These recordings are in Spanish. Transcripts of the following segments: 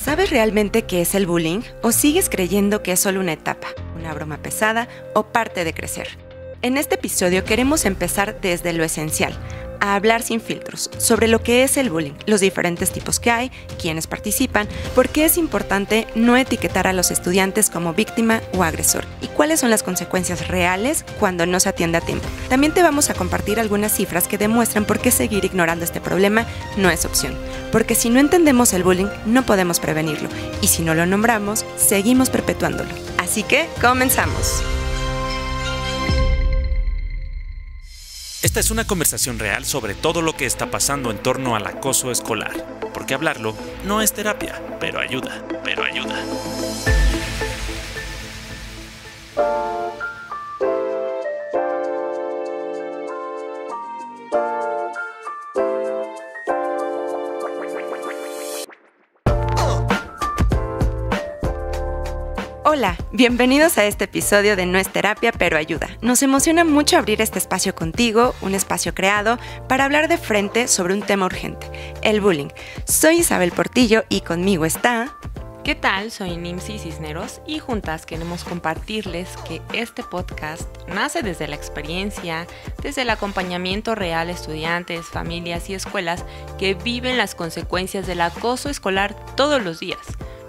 ¿Sabes realmente qué es el bullying o sigues creyendo que es solo una etapa, una broma pesada o parte de crecer? En este episodio queremos empezar desde lo esencial, a hablar sin filtros sobre lo que es el bullying, los diferentes tipos que hay, quiénes participan, por qué es importante no etiquetar a los estudiantes como víctima o agresor y cuáles son las consecuencias reales cuando no se atiende a tiempo. También te vamos a compartir algunas cifras que demuestran por qué seguir ignorando este problema no es opción, porque si no entendemos el bullying no podemos prevenirlo y si no lo nombramos, seguimos perpetuándolo. Así que comenzamos. Esta es una conversación real sobre todo lo que está pasando en torno al acoso escolar, porque hablarlo no es terapia, pero ayuda. Hola, bienvenidos a este episodio de No es terapia, pero ayuda. Nos emociona mucho abrir este espacio contigo, un espacio creado para hablar de frente sobre un tema urgente, el bullying. Soy Isabel Portillo y conmigo está... ¿Qué tal? Soy Nimsi Cisneros y juntas queremos compartirles que este podcast nace desde la experiencia, desde el acompañamiento real a estudiantes, familias y escuelas que viven las consecuencias del acoso escolar todos los días,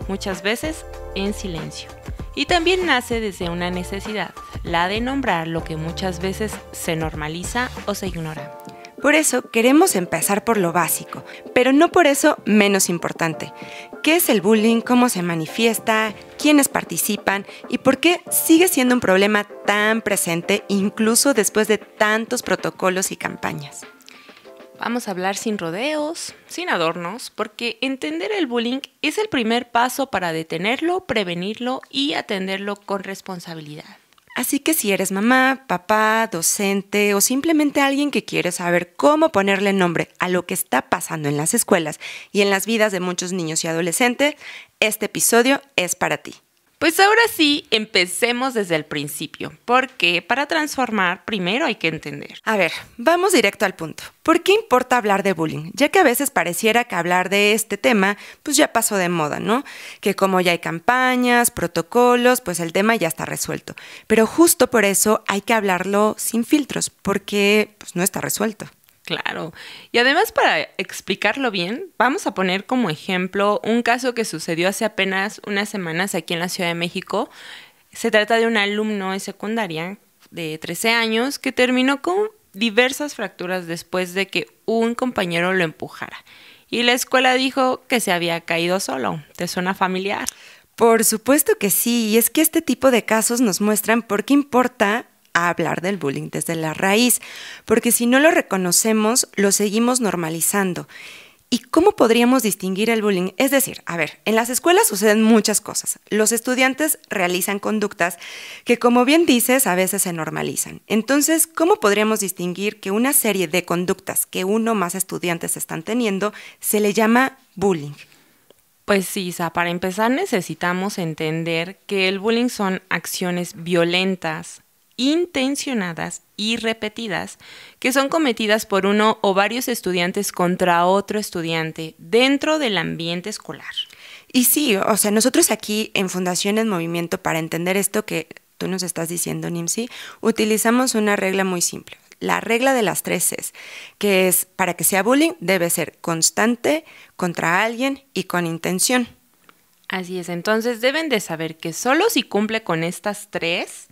muchas veces en silencio. Y también nace desde una necesidad, la de nombrar lo que muchas veces se normaliza o se ignora. Por eso queremos empezar por lo básico, pero no por eso menos importante. ¿Qué es el bullying? ¿Cómo se manifiesta? ¿Quiénes participan? ¿Y por qué sigue siendo un problema tan presente incluso después de tantos protocolos y campañas? Vamos a hablar sin rodeos, sin adornos, porque entender el bullying es el primer paso para detenerlo, prevenirlo y atenderlo con responsabilidad. Así que si eres mamá, papá, docente o simplemente alguien que quiere saber cómo ponerle nombre a lo que está pasando en las escuelas y en las vidas de muchos niños y adolescentes, este episodio es para ti. Pues ahora sí, empecemos desde el principio, porque para transformar primero hay que entender. A ver, vamos directo al punto. ¿Por qué importa hablar de bullying? Ya que a veces pareciera que hablar de este tema pues ya pasó de moda, ¿no? Que como ya hay campañas, protocolos, pues el tema ya está resuelto. Pero justo por eso hay que hablarlo sin filtros, porque pues no está resuelto. Claro. Y además, para explicarlo bien, vamos a poner como ejemplo un caso que sucedió hace apenas unas semanas aquí en la Ciudad de México. Se trata de un alumno de secundaria de 13 años que terminó con diversas fracturas después de que un compañero lo empujara. Y la escuela dijo que se había caído solo. ¿Te suena familiar? Por supuesto que sí, y es que este tipo de casos nos muestran por qué importa hablar del bullying desde la raíz, porque si no lo reconocemos, lo seguimos normalizando. ¿Y cómo podríamos distinguir el bullying? Es decir, a ver, en las escuelas suceden muchas cosas. Los estudiantes realizan conductas que, como bien dices, a veces se normalizan. Entonces, ¿cómo podríamos distinguir que una serie de conductas que uno o más estudiantes están teniendo se le llama bullying? Pues sí, Isa, para empezar necesitamos entender que el bullying son acciones violentas, intencionadas y repetidas que son cometidas por uno o varios estudiantes contra otro estudiante dentro del ambiente escolar. Y sí, o sea, nosotros aquí en Fundación en Movimiento, para entender esto que tú nos estás diciendo, Nimsi, utilizamos una regla muy simple, la regla de las 3 Cs, que es, para que sea bullying, debe ser constante, contra alguien y con intención. Así es, entonces deben de saber que solo si cumple con estas 3,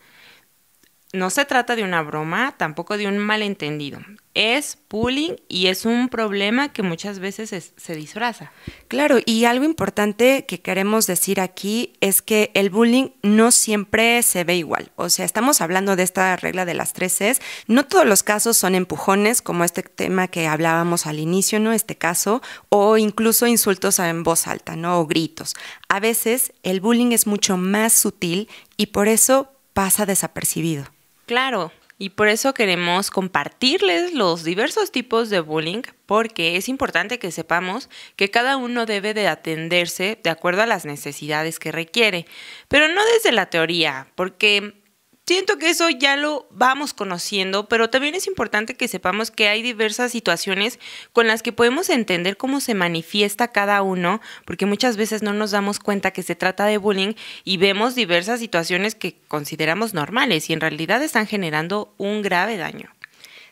no se trata de una broma, tampoco de un malentendido. Es bullying y es un problema que muchas veces se disfraza. Claro, y algo importante que queremos decir aquí es que el bullying no siempre se ve igual. O sea, estamos hablando de esta regla de las 3 Cs. No todos los casos son empujones, como este tema que hablábamos al inicio, ¿no? Este caso, o incluso insultos en voz alta, ¿no? O gritos. A veces el bullying es mucho más sutil y por eso pasa desapercibido. Claro, y por eso queremos compartirles los diversos tipos de bullying, porque es importante que sepamos que cada uno debe de atenderse de acuerdo a las necesidades que requiere, pero no desde la teoría, porque siento que eso ya lo vamos conociendo, pero también es importante que sepamos que hay diversas situaciones con las que podemos entender cómo se manifiesta cada uno, porque muchas veces no nos damos cuenta que se trata de bullying y vemos diversas situaciones que consideramos normales y en realidad están generando un grave daño.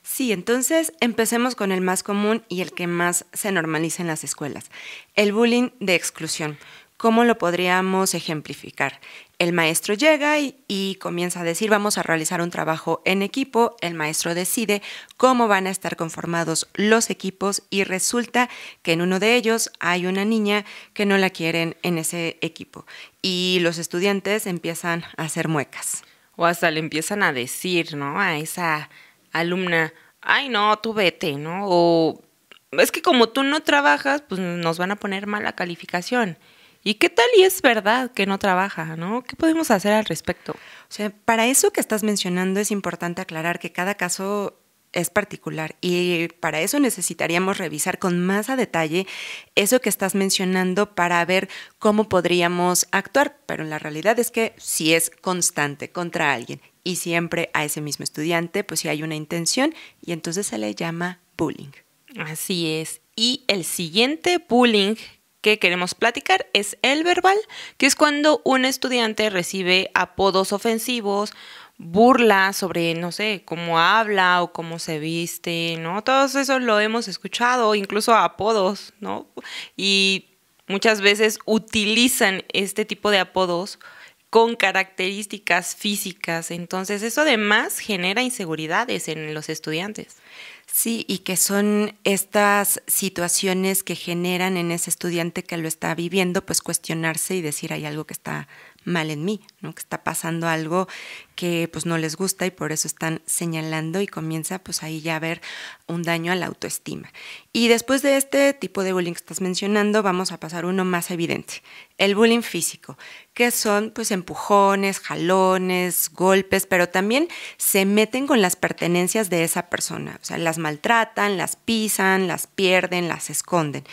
Sí, entonces empecemos con el más común y el que más se normaliza en las escuelas, el bullying de exclusión. ¿Cómo lo podríamos ejemplificar? El maestro llega y comienza a decir, vamos a realizar un trabajo en equipo, el maestro decide cómo van a estar conformados los equipos y resulta que en uno de ellos hay una niña que no la quieren en ese equipo y los estudiantes empiezan a hacer muecas. O hasta le empiezan a decir, ¿no? A esa alumna, ay no, tú vete, ¿no? O es que como tú no trabajas, pues nos van a poner mala calificación. ¿Y qué tal y es verdad que no trabaja, no? ¿Qué podemos hacer al respecto? O sea, para eso que estás mencionando es importante aclarar que cada caso es particular y para eso necesitaríamos revisar con más a detalle eso que estás mencionando para ver cómo podríamos actuar, pero la realidad es que si es constante contra alguien y siempre a ese mismo estudiante, pues sí hay una intención y entonces se le llama bullying. Así es. Y el siguiente bullying que queremos platicar es el verbal, que es cuando un estudiante recibe apodos ofensivos, burla sobre, no sé, cómo habla o cómo se viste, ¿no? Todo eso lo hemos escuchado, incluso apodos, ¿no? Y muchas veces utilizan este tipo de apodos con características físicas. Entonces, eso además genera inseguridades en los estudiantes. Sí, y que son estas situaciones que generan en ese estudiante que lo está viviendo, pues cuestionarse y decir hay algo que está mal en mí, ¿no? Que está pasando algo que pues no les gusta y por eso están señalando y comienza pues ahí ya a haber un daño a la autoestima. Y después de este tipo de bullying que estás mencionando, vamos a pasar uno más evidente, el bullying físico, que son pues empujones, jalones, golpes, pero también se meten con las pertenencias de esa persona, o sea, las maltratan, las pisan, las pierden, las esconden.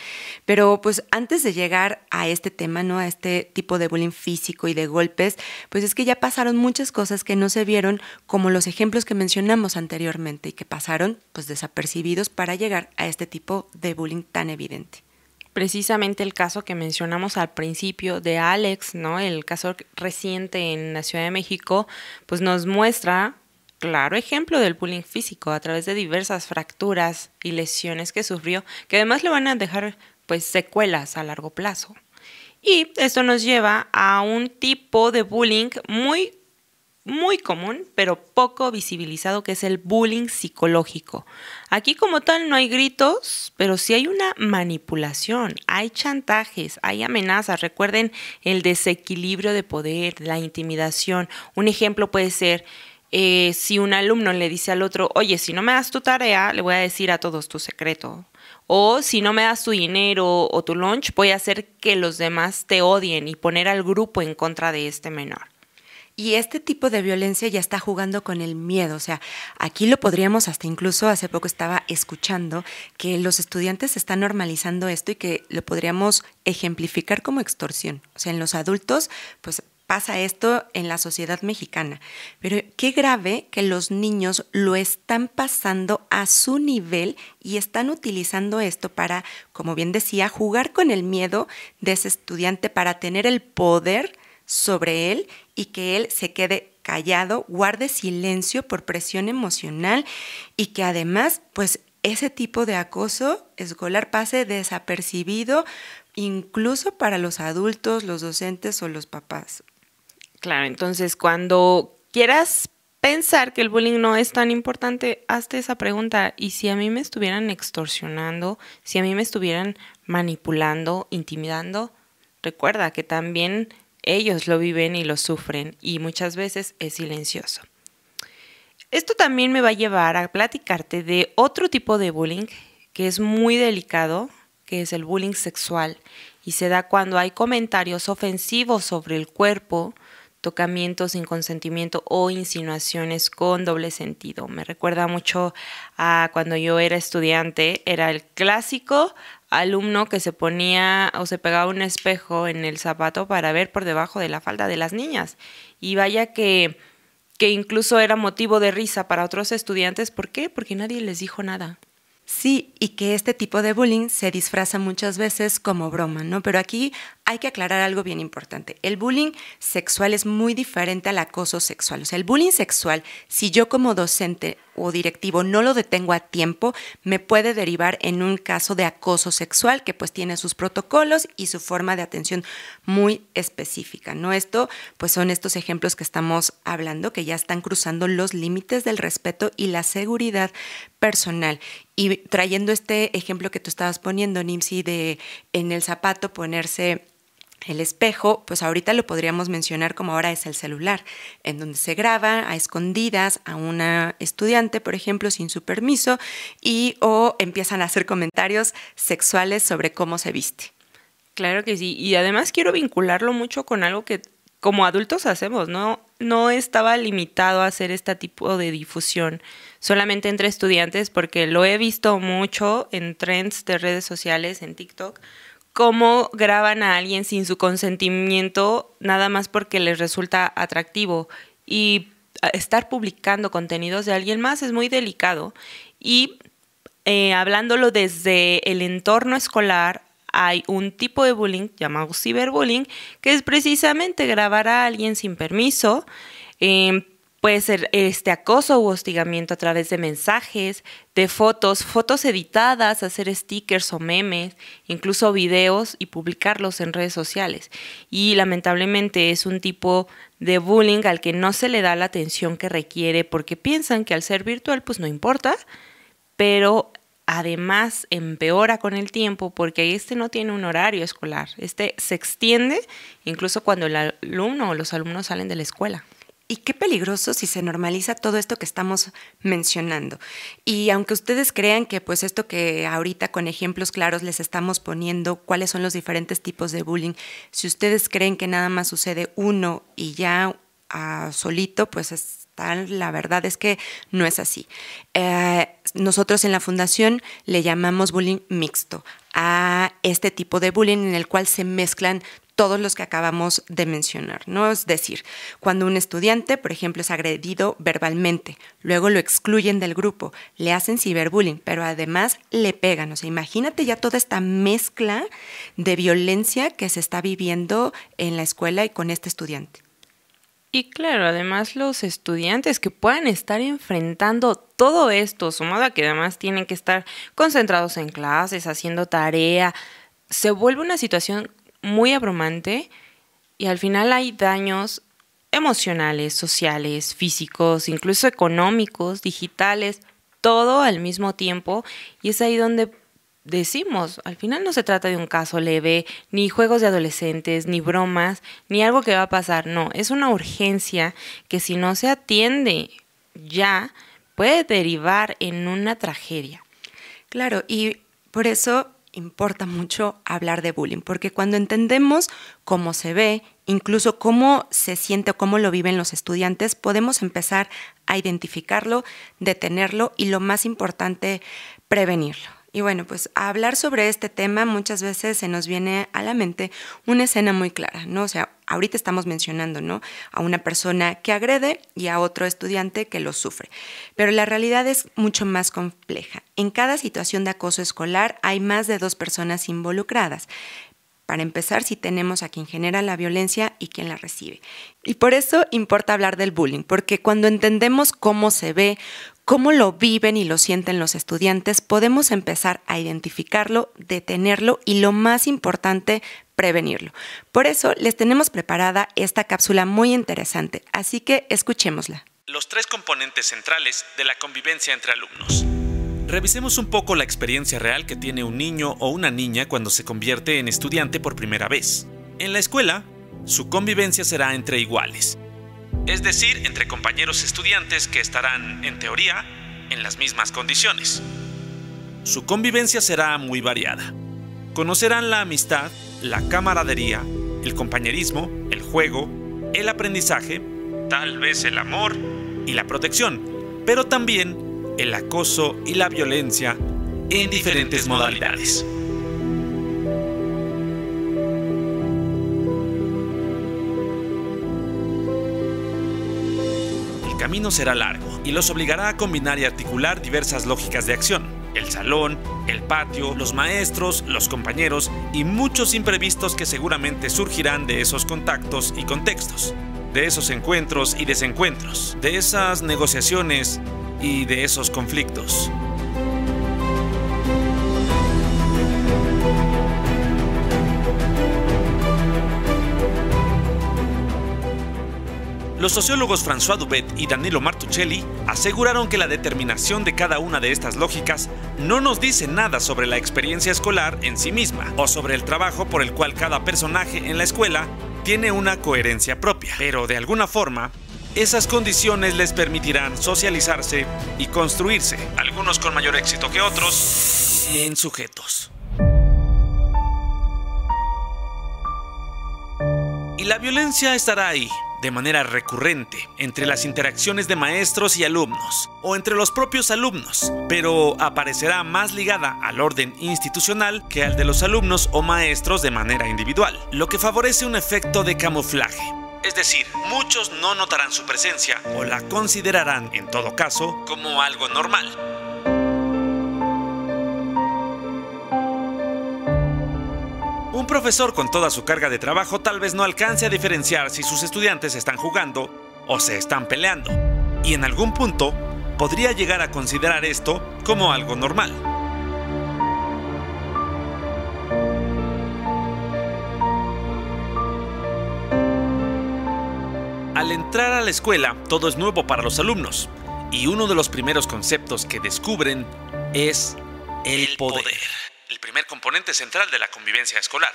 Pero pues antes de llegar a este tema, ¿no? A este tipo de bullying físico y de golpes, pues es que ya pasaron muchas cosas que no se vieron como los ejemplos que mencionamos anteriormente y que pasaron pues desapercibidos para llegar a este tipo de bullying tan evidente. Precisamente el caso que mencionamos al principio de Alex, ¿no? El caso reciente en la Ciudad de México, pues nos muestra claro ejemplo del bullying físico a través de diversas fracturas y lesiones que sufrió, que además le van a dejar pues secuelas a largo plazo. Y esto nos lleva a un tipo de bullying muy común, pero poco visibilizado, que es el bullying psicológico. Aquí como tal no hay gritos, pero sí hay una manipulación, hay chantajes, hay amenazas. Recuerden el desequilibrio de poder, la intimidación. Un ejemplo puede ser si un alumno le dice al otro, oye, si no me das tu tarea, le voy a decir a todos tu secreto. O si no me das tu dinero o tu lunch, voy a hacer que los demás te odien y poner al grupo en contra de este menor. Y este tipo de violencia ya está jugando con el miedo, o sea, aquí lo podríamos hasta incluso hace poco estaba escuchando que los estudiantes están normalizando esto y que lo podríamos ejemplificar como extorsión. O sea, en los adultos, pues pasa esto en la sociedad mexicana, pero qué grave que los niños lo están pasando a su nivel y están utilizando esto para, como bien decía, jugar con el miedo de ese estudiante para tener el poder sobre él y que él se quede callado, guarde silencio por presión emocional y que además, pues ese tipo de acoso escolar pase desapercibido incluso para los adultos, los docentes o los papás. Claro, entonces cuando quieras pensar que el bullying no es tan importante, hazte esa pregunta. ¿Y si a mí me estuvieran extorsionando, si a mí me estuvieran manipulando, intimidando? Recuerda que también ellos lo viven y lo sufren y muchas veces es silencioso. Esto también me va a llevar a platicarte de otro tipo de bullying que es muy delicado, que es el bullying sexual y se da cuando hay comentarios ofensivos sobre el cuerpo, tocamientos sin consentimiento o insinuaciones con doble sentido. Me recuerda mucho a cuando yo era estudiante, era el clásico alumno que se ponía o se pegaba un espejo en el zapato para ver por debajo de la falda de las niñas. Y vaya que que incluso era motivo de risa para otros estudiantes. ¿Por qué? Porque nadie les dijo nada. Sí, y que este tipo de bullying se disfraza muchas veces como broma, ¿no? Pero aquí hay que aclarar algo bien importante. El bullying sexual es muy diferente al acoso sexual. O sea, el bullying sexual, si yo como docente o directivo no lo detengo a tiempo, me puede derivar en un caso de acoso sexual que pues tiene sus protocolos y su forma de atención muy específica, ¿no? Esto pues son estos ejemplos que estamos hablando que ya están cruzando los límites del respeto y la seguridad personal. Y trayendo este ejemplo que tú estabas poniendo, Nimsi, de en el zapato ponerse el espejo, pues ahorita lo podríamos mencionar como ahora es el celular, en donde se graba a escondidas a una estudiante, por ejemplo, sin su permiso, o empiezan a hacer comentarios sexuales sobre cómo se viste. Claro que sí, y además quiero vincularlo mucho con algo que como adultos hacemos, ¿no? No estaba limitado a hacer este tipo de difusión solamente entre estudiantes, porque lo he visto mucho en trends de redes sociales, en TikTok, cómo graban a alguien sin su consentimiento nada más porque les resulta atractivo. Y estar publicando contenidos de alguien más es muy delicado. Y hablándolo desde el entorno escolar, hay un tipo de bullying llamado ciberbullying, que es precisamente grabar a alguien sin permiso. Puede ser acoso u hostigamiento a través de mensajes, de fotos editadas, hacer stickers o memes, incluso videos y publicarlos en redes sociales. Y lamentablemente es un tipo de bullying al que no se le da la atención que requiere porque piensan que al ser virtual pues no importa, pero además empeora con el tiempo porque no tiene un horario escolar. Se extiende incluso cuando el alumno o los alumnos salen de la escuela. Y qué peligroso si se normaliza todo esto que estamos mencionando. Y aunque ustedes crean que pues esto que ahorita con ejemplos claros les estamos poniendo, cuáles son los diferentes tipos de bullying, si ustedes creen que nada más sucede uno y ya solito, pues la verdad es que no es así. Nosotros en la fundación le llamamos bullying mixto a este tipo de bullying en el cual se mezclan todos los que acabamos de mencionar, ¿no? Es decir, cuando un estudiante, por ejemplo, es agredido verbalmente, luego lo excluyen del grupo, le hacen ciberbullying, pero además le pegan. O sea, imagínate ya toda esta mezcla de violencia que se está viviendo en la escuela y con este estudiante. Y claro, además los estudiantes que puedan estar enfrentando todo esto, sumado a que además tienen que estar concentrados en clases, haciendo tarea, se vuelve una situación muy abrumante y al final hay daños emocionales, sociales, físicos, incluso económicos, digitales, todo al mismo tiempo. Y es ahí donde decimos, al final no se trata de un caso leve, ni juegos de adolescentes, ni bromas, ni algo que va a pasar. No, es una urgencia que si no se atiende ya puede derivar en una tragedia. Claro, y por eso importa mucho hablar de bullying, porque cuando entendemos cómo se ve, incluso cómo se siente o cómo lo viven los estudiantes, podemos empezar a identificarlo, detenerlo y lo más importante, prevenirlo. Y bueno, pues a hablar sobre este tema muchas veces se nos viene a la mente una escena muy clara, ¿no? O sea, ahorita estamos mencionando, ¿no?, a una persona que agrede y a otro estudiante que lo sufre. Pero la realidad es mucho más compleja. En cada situación de acoso escolar hay más de 2 personas involucradas. Para empezar, si tenemos a quien genera la violencia y quien la recibe. Y por eso importa hablar del bullying, porque cuando entendemos cómo se ve, cómo lo viven y lo sienten los estudiantes, podemos empezar a identificarlo, detenerlo y, lo más importante, prevenirlo. Por eso les tenemos preparada esta cápsula muy interesante, así que escuchémosla. Los 3 componentes centrales de la convivencia entre alumnos. Revisemos un poco la experiencia real que tiene un niño o una niña cuando se convierte en estudiante por primera vez. En la escuela, su convivencia será entre iguales. Es decir, entre compañeros estudiantes que estarán, en teoría, en las mismas condiciones. Su convivencia será muy variada. Conocerán la amistad, la camaradería, el compañerismo, el juego, el aprendizaje, tal vez el amor y la protección, pero también el acoso y la violencia en diferentes modalidades. camino será largo y los obligará a combinar y articular diversas lógicas de acción. El salón, el patio, los maestros, los compañeros y muchos imprevistos que seguramente surgirán de esos contactos y contextos, de esos encuentros y desencuentros, de esas negociaciones y de esos conflictos. Los sociólogos François Dubet y Danilo Martuchelli aseguraron que la determinación de cada una de estas lógicas no nos dice nada sobre la experiencia escolar en sí misma o sobre el trabajo por el cual cada personaje en la escuela tiene una coherencia propia, pero de alguna forma, esas condiciones les permitirán socializarse y construirse, algunos con mayor éxito que otros, en sujetos. Y la violencia estará ahí, de manera recurrente, entre las interacciones de maestros y alumnos, o entre los propios alumnos, pero aparecerá más ligada al orden institucional que al de los alumnos o maestros de manera individual, lo que favorece un efecto de camuflaje. Es decir, muchos no notarán su presencia o la considerarán, en todo caso, como algo normal. Un profesor con toda su carga de trabajo tal vez no alcance a diferenciar si sus estudiantes están jugando o se están peleando, y en algún punto podría llegar a considerar esto como algo normal. Al entrar a la escuela, todo es nuevo para los alumnos, y uno de los primeros conceptos que descubren es el poder. El primer componente central de la convivencia escolar.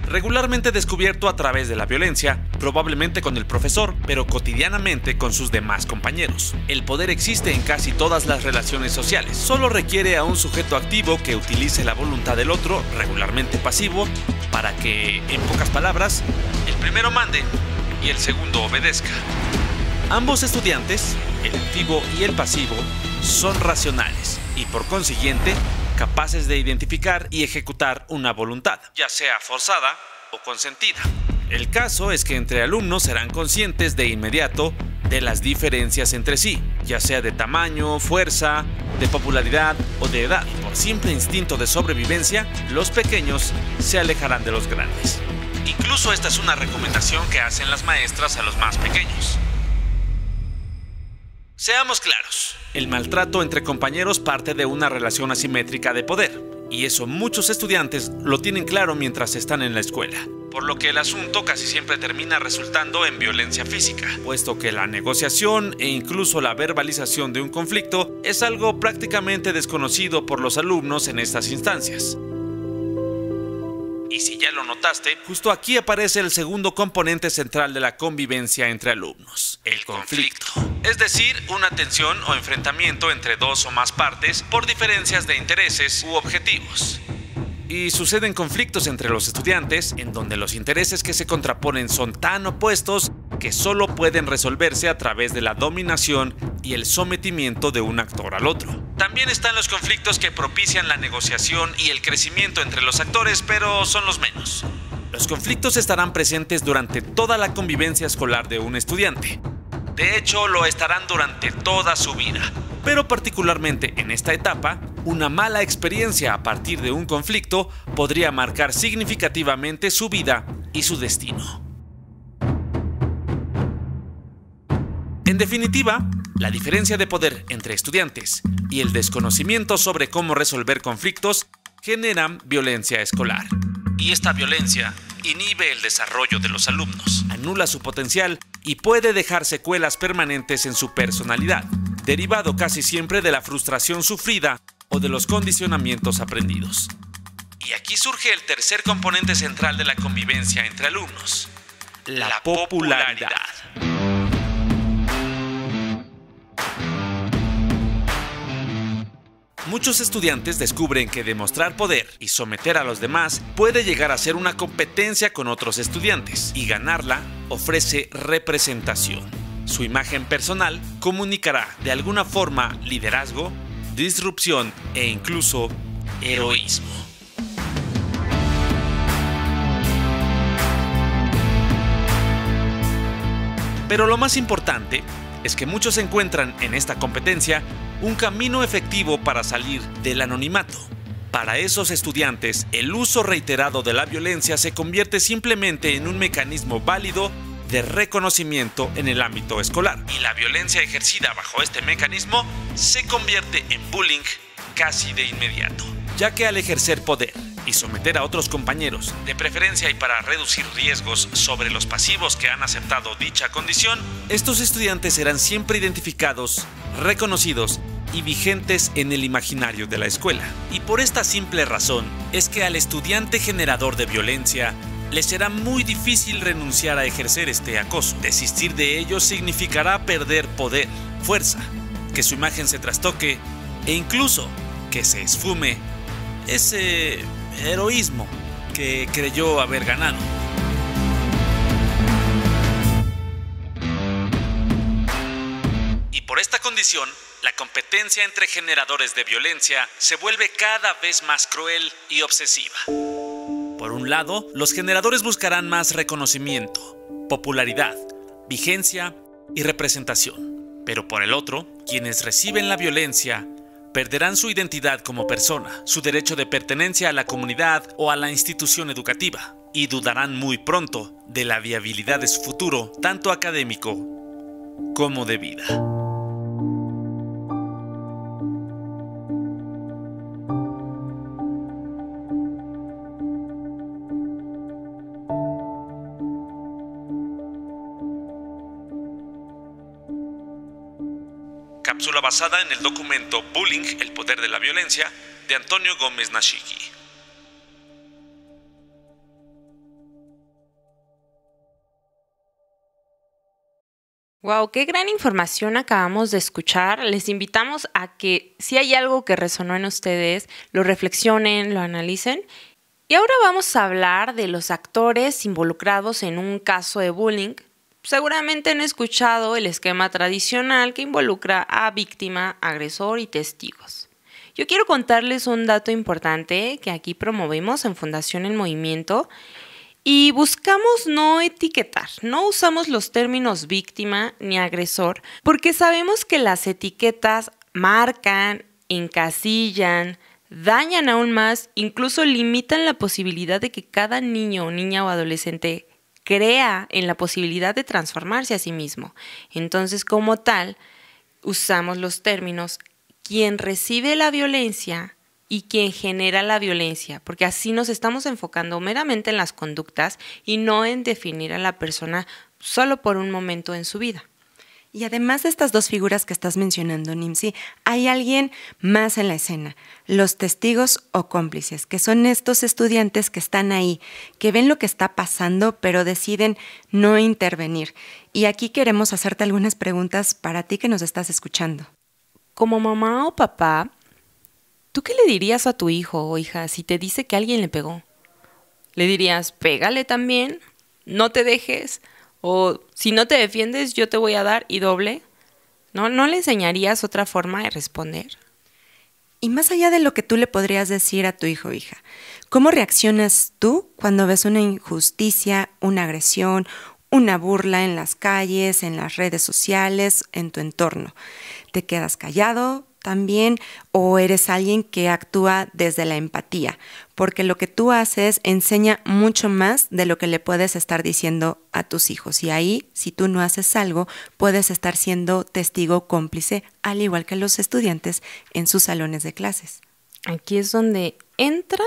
Regularmente descubierto a través de la violencia, probablemente con el profesor, pero cotidianamente con sus demás compañeros. El poder existe en casi todas las relaciones sociales. Solo requiere a un sujeto activo que utilice la voluntad del otro, regularmente pasivo, para que, en pocas palabras, el primero mande y el segundo obedezca. Ambos estudiantes, el activo y el pasivo, son racionales y por consiguiente capaces de identificar y ejecutar una voluntad, ya sea forzada o consentida. El caso es que entre alumnos serán conscientes de inmediato de las diferencias entre sí, ya sea de tamaño, fuerza, de popularidad o de edad. Por simple instinto de sobrevivencia, los pequeños se alejarán de los grandes. Incluso esta es una recomendación que hacen las maestras a los más pequeños. Seamos claros, el maltrato entre compañeros parte de una relación asimétrica de poder, y eso muchos estudiantes lo tienen claro mientras están en la escuela, por lo que el asunto casi siempre termina resultando en violencia física, puesto que la negociación e incluso la verbalización de un conflicto es algo prácticamente desconocido por los alumnos en estas instancias. Y si ya lo notaste, justo aquí aparece el segundo componente central de la convivencia entre alumnos, el conflicto. Es decir, una tensión o enfrentamiento entre dos o más partes por diferencias de intereses u objetivos. Y suceden conflictos entre los estudiantes en donde los intereses que se contraponen son tan opuestos que solo pueden resolverse a través de la dominación y el sometimiento de un actor al otro. También están los conflictos que propician la negociación y el crecimiento entre los actores, pero son los menos. Los conflictos estarán presentes durante toda la convivencia escolar de un estudiante. De hecho, lo estarán durante toda su vida. Pero particularmente en esta etapa, una mala experiencia a partir de un conflicto podría marcar significativamente su vida y su destino. En definitiva, la diferencia de poder entre estudiantes y el desconocimiento sobre cómo resolver conflictos generan violencia escolar. Y esta violencia inhibe el desarrollo de los alumnos, anula su potencial y puede dejar secuelas permanentes en su personalidad, derivado casi siempre de la frustración sufrida o de los condicionamientos aprendidos. Y aquí surge el tercer componente central de la convivencia entre alumnos, la popularidad. Muchos estudiantes descubren que demostrar poder y someter a los demás puede llegar a ser una competencia con otros estudiantes, y ganarla ofrece representación. Su imagen personal comunicará de alguna forma liderazgo, disrupción e incluso heroísmo. Pero lo más importante es que muchos encuentran en esta competencia un camino efectivo para salir del anonimato. Para esos estudiantes, el uso reiterado de la violencia se convierte simplemente en un mecanismo válido de reconocimiento en el ámbito escolar. Y la violencia ejercida bajo este mecanismo se convierte en bullying casi de inmediato, ya que al ejercer poder y someter a otros compañeros, de preferencia y para reducir riesgos sobre los pasivos que han aceptado dicha condición, estos estudiantes serán siempre identificados, reconocidos y vigentes en el imaginario de la escuela. Y por esta simple razón es que al estudiante generador de violencia le será muy difícil renunciar a ejercer este acoso. Desistir de ello significará perder poder, fuerza, que su imagen se trastoque e incluso que se esfume ese heroísmo que creyó haber ganado. Y por esta condición, la competencia entre generadores de violencia se vuelve cada vez más cruel y obsesiva. Por un lado, los generadores buscarán más reconocimiento, popularidad, vigencia y representación. Pero por el otro, quienes reciben la violencia perderán su identidad como persona, su derecho de pertenencia a la comunidad o a la institución educativa, y dudarán muy pronto de la viabilidad de su futuro, tanto académico como de vida. Cápsula basada en el documento Bullying, el poder de la violencia, de Antonio Gómez Nashiki. Wow, qué gran información acabamos de escuchar. Les invitamos a que si hay algo que resonó en ustedes, lo reflexionen, lo analicen. Y ahora vamos a hablar de los actores involucrados en un caso de bullying. Seguramente han escuchado el esquema tradicional que involucra a víctima, agresor y testigos. Yo quiero contarles un dato importante que aquí promovemos en Fundación En Movimiento y buscamos no etiquetar, no usamos los términos víctima ni agresor porque sabemos que las etiquetas marcan, encasillan, dañan aún más, incluso limitan la posibilidad de que cada niño o niña o adolescente crea en la posibilidad de transformarse a sí mismo. Entonces, como tal, usamos los términos quien recibe la violencia y quien genera la violencia, porque así nos estamos enfocando meramente en las conductas y no en definir a la persona solo por un momento en su vida. Y además de estas dos figuras que estás mencionando, Nimsi, hay alguien más en la escena, los testigos o cómplices, que son estos estudiantes que están ahí, que ven lo que está pasando, pero deciden no intervenir. Y aquí queremos hacerte algunas preguntas para ti que nos estás escuchando. Como mamá o papá, ¿tú qué le dirías a tu hijo o hija si te dice que alguien le pegó? ¿Le dirías, pégale también? ¿No te dejes? O si no te defiendes, yo te voy a dar y doble. ¿No le enseñarías otra forma de responder? Y más allá de lo que tú le podrías decir a tu hijo o hija, ¿cómo reaccionas tú cuando ves una injusticia, una agresión, una burla en las calles, en las redes sociales, en tu entorno? ¿Te quedas callado también o eres alguien que actúa desde la empatía? Porque lo que tú haces enseña mucho más de lo que le puedes estar diciendo a tus hijos. Y ahí, si tú no haces algo, puedes estar siendo testigo cómplice, al igual que los estudiantes en sus salones de clases. Aquí es donde entra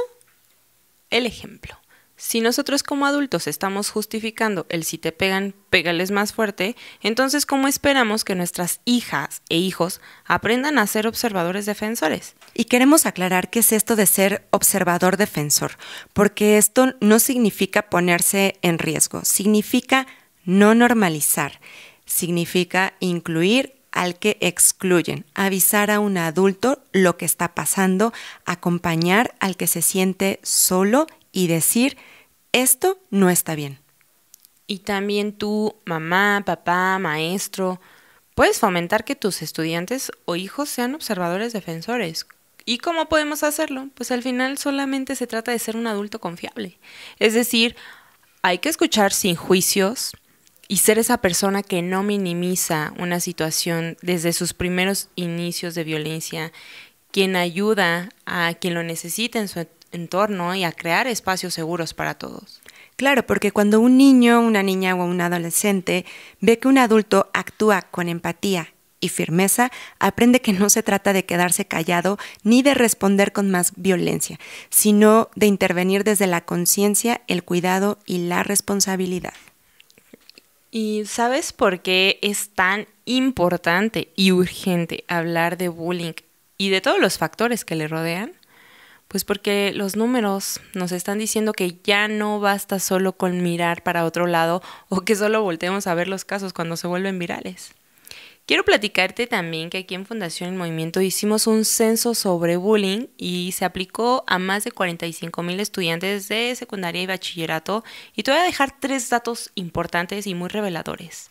el ejemplo. Si nosotros como adultos estamos justificando el si te pegan, pégales más fuerte, entonces ¿cómo esperamos que nuestras hijas e hijos aprendan a ser observadores defensores? Y queremos aclarar qué es esto de ser observador defensor, porque esto no significa ponerse en riesgo, significa no normalizar, significa incluir al que excluyen, avisar a un adulto lo que está pasando, acompañar al que se siente solo y decir, esto no está bien. Y también tú, mamá, papá, maestro, puedes fomentar que tus estudiantes o hijos sean observadores defensores. ¿Y cómo podemos hacerlo? Pues al final solamente se trata de ser un adulto confiable. Es decir, hay que escuchar sin juicios, y ser esa persona que no minimiza una situación desde sus primeros inicios de violencia, quien ayuda a quien lo necesita en su entorno y a crear espacios seguros para todos. Claro, porque cuando un niño, una niña o un adolescente ve que un adulto actúa con empatía y firmeza, aprende que no se trata de quedarse callado ni de responder con más violencia, sino de intervenir desde la conciencia, el cuidado y la responsabilidad. ¿Y sabes por qué es tan importante y urgente hablar de bullying y de todos los factores que le rodean? Pues porque los números nos están diciendo que ya no basta solo con mirar para otro lado o que solo volteemos a ver los casos cuando se vuelven virales. Quiero platicarte también que aquí en Fundación El Movimiento hicimos un censo sobre bullying y se aplicó a más de 45,000 estudiantes de secundaria y bachillerato, y te voy a dejar 3 datos importantes y muy reveladores.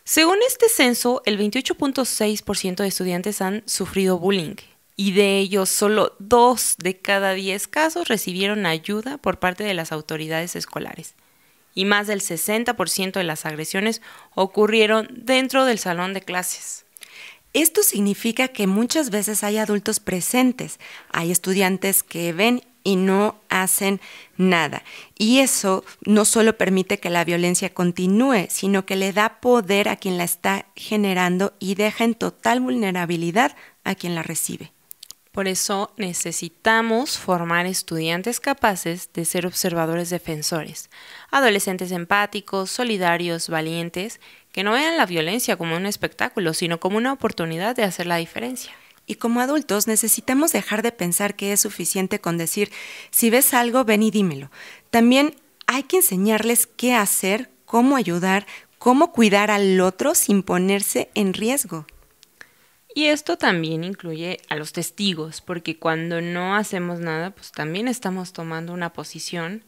Según este censo, el 28.6% de estudiantes han sufrido bullying y de ellos solo 2 de cada 10 casos recibieron ayuda por parte de las autoridades escolares. Y más del 60% de las agresiones ocurrieron dentro del salón de clases. Esto significa que muchas veces hay adultos presentes, hay estudiantes que ven y no hacen nada. Y eso no solo permite que la violencia continúe, sino que le da poder a quien la está generando y deja en total vulnerabilidad a quien la recibe. Por eso necesitamos formar estudiantes capaces de ser observadores defensores, adolescentes empáticos, solidarios, valientes, que no vean la violencia como un espectáculo, sino como una oportunidad de hacer la diferencia. Y como adultos necesitamos dejar de pensar que es suficiente con decir, si ves algo, ven y dímelo. También hay que enseñarles qué hacer, cómo ayudar, cómo cuidar al otro sin ponerse en riesgo. Y esto también incluye a los testigos, porque cuando no hacemos nada, pues también estamos tomando una posición.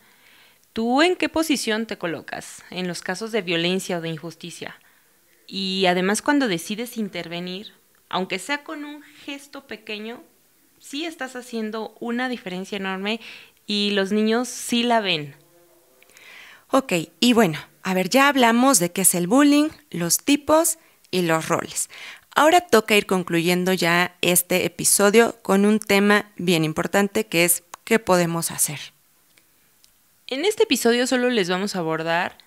¿Tú en qué posición te colocas en los casos de violencia o de injusticia? Y además cuando decides intervenir, aunque sea con un gesto pequeño, sí estás haciendo una diferencia enorme y los niños sí la ven. Ok, y bueno, a ver, ya hablamos de qué es el bullying, los tipos y los roles. Ahora toca ir concluyendo ya este episodio con un tema bien importante que es ¿qué podemos hacer? En este episodio solo les vamos a abordar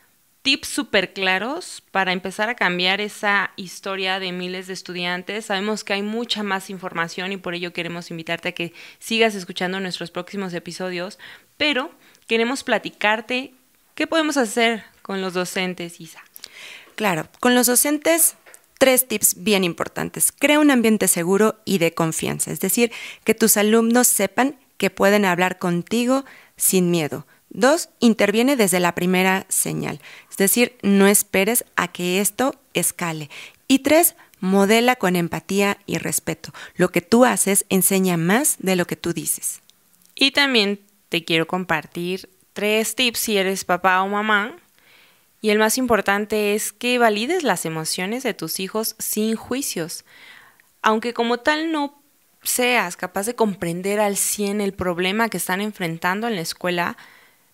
tips súper claros para empezar a cambiar esa historia de miles de estudiantes. Sabemos que hay mucha más información y por ello queremos invitarte a que sigas escuchando nuestros próximos episodios, pero queremos platicarte qué podemos hacer con los docentes, Isa. Claro, con los docentes 3 tips bien importantes. Crea un ambiente seguro y de confianza, es decir, que tus alumnos sepan que pueden hablar contigo sin miedo. 2, interviene desde la primera señal, es decir, no esperes a que esto escale. Y 3, modela con empatía y respeto. Lo que tú haces enseña más de lo que tú dices. Y también te quiero compartir 3 tips si eres papá o mamá. Y el más importante es que valides las emociones de tus hijos sin juicios. Aunque como tal no seas capaz de comprender al 100 el problema que están enfrentando en la escuela,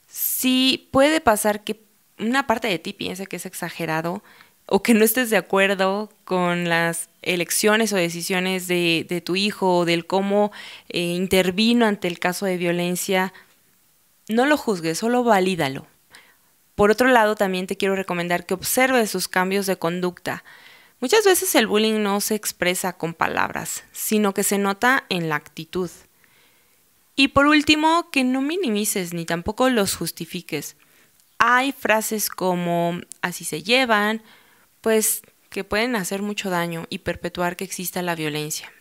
sí puede pasar que una parte de ti piense que es exagerado o que no estés de acuerdo con las elecciones o decisiones de tu hijo o del cómo intervino ante el caso de violencia. No lo juzgues, solo valídalo. Por otro lado, también te quiero recomendar que observes sus cambios de conducta. Muchas veces el bullying no se expresa con palabras, sino que se nota en la actitud. Y por último, que no minimices ni tampoco los justifiques. Hay frases como así se llevan, pues que pueden hacer mucho daño y perpetuar que exista la violencia.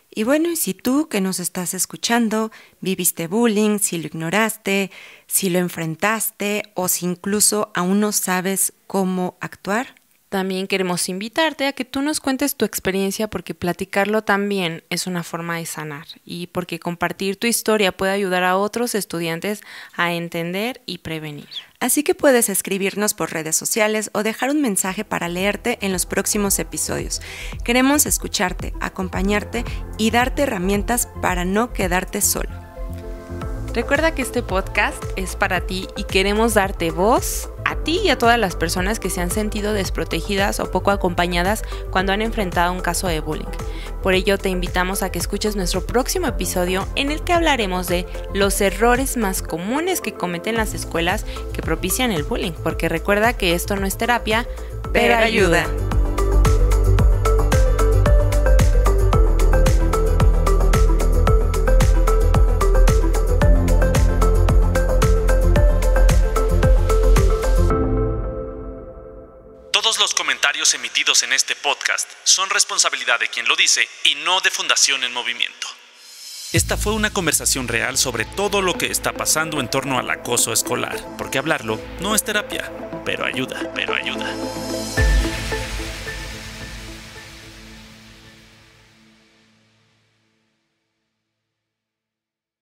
Y bueno, y si tú que nos estás escuchando viviste bullying, si lo ignoraste, si lo enfrentaste o si incluso aún no sabes cómo actuar, también queremos invitarte a que tú nos cuentes tu experiencia porque platicarlo también es una forma de sanar y porque compartir tu historia puede ayudar a otros estudiantes a entender y prevenir. Así que puedes escribirnos por redes sociales o dejar un mensaje para leerte en los próximos episodios. Queremos escucharte, acompañarte y darte herramientas para no quedarte solo. Recuerda que este podcast es para ti y queremos darte voz a ti y a todas las personas que se han sentido desprotegidas o poco acompañadas cuando han enfrentado un caso de bullying. Por ello te invitamos a que escuches nuestro próximo episodio en el que hablaremos de los errores más comunes que cometen las escuelas que propician el bullying, porque recuerda que esto no es terapia, pero ayuda. Todos los comentarios emitidos en este podcast son responsabilidad de quien lo dice y no de Fundación en Movimiento. Esta fue una conversación real sobre todo lo que está pasando en torno al acoso escolar, porque hablarlo no es terapia, pero ayuda.